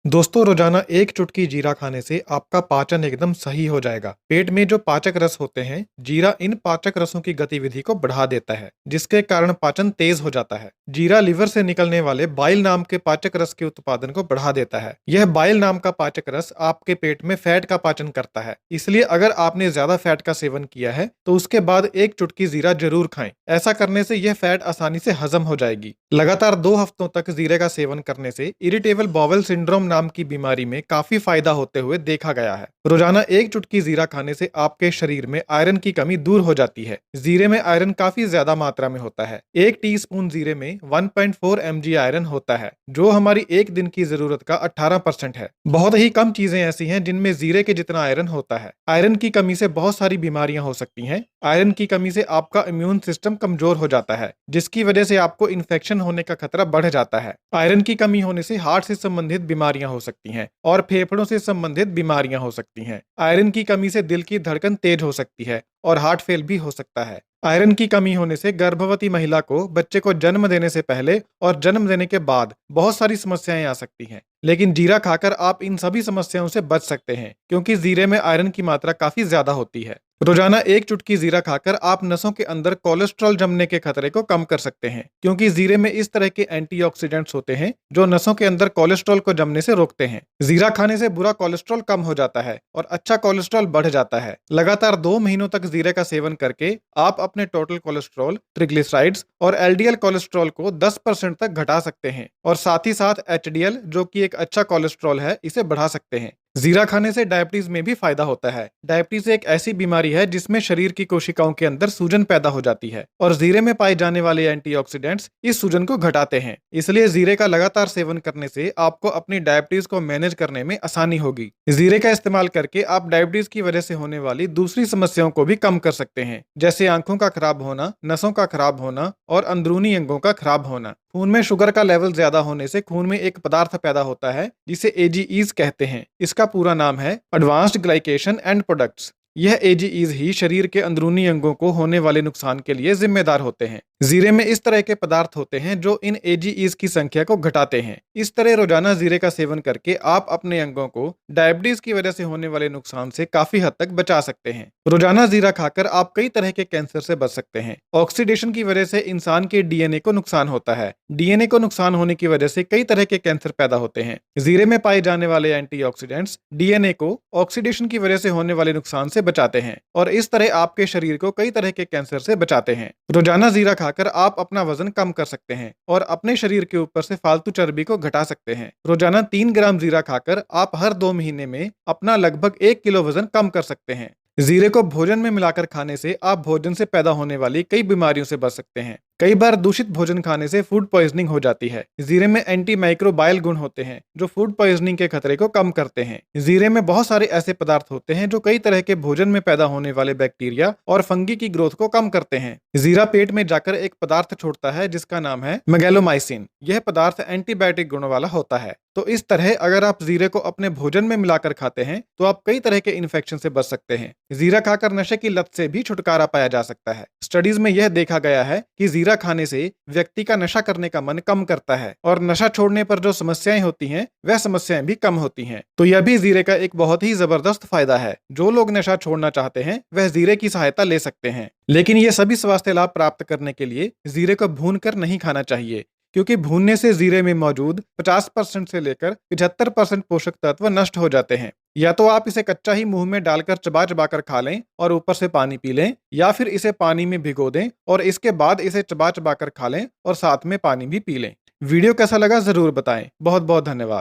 दोस्तों रोजाना एक चुटकी जीरा खाने से आपका पाचन एकदम सही हो जाएगा। पेट में जो पाचक रस होते हैं, जीरा इन पाचक रसों की गतिविधि को बढ़ा देता है, जिसके कारण पाचन तेज हो जाता है। जीरा लीवर से निकलने वाले बाइल नाम के पाचक रस के उत्पादन को बढ़ा देता है। यह बाइल नाम का पाचक रस आपके पेट में फैट का पाचन करता है। इसलिए अगर आपने ज्यादा फैट का सेवन किया है तो उसके बाद एक चुटकी जीरा जरूर खाएं। ऐसा करने से यह फैट आसानी से हजम हो जाएगी। लगातार 2 हफ्तों तक जीरे का सेवन करने से इरिटेबल बॉवल सिंड्रोम नाम की बीमारी में काफी फायदा होते हुए देखा गया है। रोजाना एक चुटकी जीरा खाने से आपके शरीर में आयरन की कमी दूर हो जाती है। जीरे में आयरन काफी ज्यादा मात्रा में होता है। 1 टीस्पून जीरे में 1.4 mg आयरन होता है, जो हमारी एक दिन की जरूरत का 18% है। बहुत ही कम चीजें ऐसी हैं जिनमें जीरे के जितना आयरन होता है। आयरन की कमी से बहुत सारी बीमारियां हो सकती हैं। आयरन की कमी से आपका इम्यून सिस्टम कमजोर हो जाता है, जिसकी वजह से आपको इन्फेक्शन होने का खतरा बढ़ जाता है। आयरन की कमी होने से हार्ट से संबंधित बीमारियां हो सकती हैं और फेफड़ों से संबंधित बीमारियां हो सकती हैं। आयरन की कमी से दिल की धड़कन तेज हो सकती है और हार्ट फेल भी हो सकता है। आयरन की कमी होने से गर्भवती महिला को बच्चे को जन्म देने से पहले और जन्म देने के बाद बहुत सारी समस्याएं आ सकती हैं। लेकिन जीरा खाकर आप इन सभी समस्याओं से बच सकते हैं, क्योंकि जीरे में आयरन की मात्रा काफी ज्यादा होती है। रोजाना एक चुटकी जीरा खाकर आप नसों के अंदर कोलेस्ट्रॉल जमने के खतरे को कम कर सकते हैं, क्योंकि जीरे में इस तरह के एंटीऑक्सीडेंट्स होते हैं जो नसों के अंदर कोलेस्ट्रॉल को जमने से रोकते हैं। जीरा खाने से बुरा कोलेस्ट्रॉल कम हो जाता है और अच्छा कोलेस्ट्रॉल बढ़ जाता है। लगातार 2 महीनों तक जीरे का सेवन करके आप अपने टोटल कोलेस्ट्रॉल, ट्रिग्लिसराइड्स और एलडीएल कोलेस्ट्रॉल को 10% तक घटा सकते हैं और साथ ही साथ एचडीएल, जो कि एक अच्छा कोलेस्ट्रॉल है, इसे बढ़ा सकते हैं। जीरा खाने से डायबिटीज में भी फायदा होता है। डायबिटीज एक ऐसी बीमारी है जिसमें शरीर की कोशिकाओं के अंदर सूजन पैदा हो जाती है और जीरे में पाए जाने वाले एंटीऑक्सीडेंट्स इस सूजन को घटाते हैं। इसलिए जीरे का लगातार सेवन करने से आपको अपनी डायबिटीज को मैनेज करने में आसानी होगी। जीरे का इस्तेमाल करके आप डायबिटीज की वजह से होने वाली दूसरी समस्याओं को भी कम कर सकते हैं, जैसे आंखों का खराब होना, नसों का खराब होना और अंदरूनी अंगों का खराब होना। खून में शुगर का लेवल ज्यादा होने से खून में एक पदार्थ पैदा होता है जिसे एजीईज कहते हैं। इसका पूरा नाम है एडवांस्ड ग्लाइकेशन एंड प्रोडक्ट्स। यह एजीईज ही शरीर के अंदरूनी अंगों को होने वाले नुकसान के लिए जिम्मेदार होते हैं। जीरे में इस तरह के पदार्थ होते हैं जो इन एजीईज की संख्या को घटाते हैं। इस तरह रोजाना जीरे का सेवन करके आप अपने अंगों को डायबिटीज की वजह से होने वाले नुकसान से काफी हद तक बचा सकते हैं। रोजाना जीरा खाकर आप कई तरह के कैंसर से बच सकते हैं। ऑक्सीडेशन की वजह से इंसान के डीएनए को नुकसान होता है। डीएनए को नुकसान होने की वजह से कई तरह के कैंसर पैदा होते हैं। जीरे में पाए जाने वाले एंटीऑक्सीडेंट्स डीएनए को ऑक्सीडेशन की वजह से होने वाले नुकसान से बचाते हैं और इस तरह आपके शरीर को कई तरह के कैंसर से बचाते हैं। रोजाना जीरा खाकर आप अपना वजन कम कर सकते हैं और अपने शरीर के ऊपर से फालतू चर्बी को घटा सकते हैं। रोजाना 3 ग्राम जीरा खाकर आप हर 2 महीने में अपना लगभग 1 किलो वजन कम कर सकते हैं। जीरे को भोजन में मिलाकर खाने से आप भोजन से पैदा होने वाली कई बीमारियों से बच सकते हैं। कई बार दूषित भोजन खाने से फूड पॉइजनिंग हो जाती है। जीरे में एंटी माइक्रोबायल गुण होते हैं जो फूड पॉइजनिंग के खतरे को कम करते हैं। जीरे में बहुत सारे ऐसे पदार्थ होते हैं जो कई तरह के भोजन में पैदा होने वाले बैक्टीरिया और फंगी की ग्रोथ को कम करते हैं। जीरा पेट में जाकर एक पदार्थ छोड़ता है जिसका नाम है मेगैलोमाइसिन। यह पदार्थ एंटीबायोटिक गुणों वाला होता है। तो इस तरह अगर आप जीरे को अपने भोजन में मिलाकर खाते हैं तो आप कई तरह के इन्फेक्शन से बच सकते हैं। जीरा खाकर नशे की लत से भी छुटकारा पाया जा सकता है। स्टडीज में यह देखा गया है कि जीरा खाने से व्यक्ति का नशा करने का मन कम करता है और नशा छोड़ने पर जो समस्याएं होती हैं वह समस्याएं भी कम होती हैं। तो यह भी जीरे का एक बहुत ही जबरदस्त फायदा है। जो लोग नशा छोड़ना चाहते हैं वह जीरे की सहायता ले सकते हैं। लेकिन ये सभी स्वास्थ्य लाभ प्राप्त करने के लिए जीरे को भूनकर नहीं खाना चाहिए, क्योंकि भूनने से जीरे में मौजूद 50% से लेकर 75% पोषक तत्व नष्ट हो जाते हैं। या तो आप इसे कच्चा ही मुंह में डालकर चबा चबा कर खा लें और ऊपर से पानी पी लें, या फिर इसे पानी में भिगो दें और इसके बाद इसे चबा चबा कर खा लें और साथ में पानी भी पी लें। वीडियो कैसा लगा जरूर बताएं। बहुत बहुत धन्यवाद।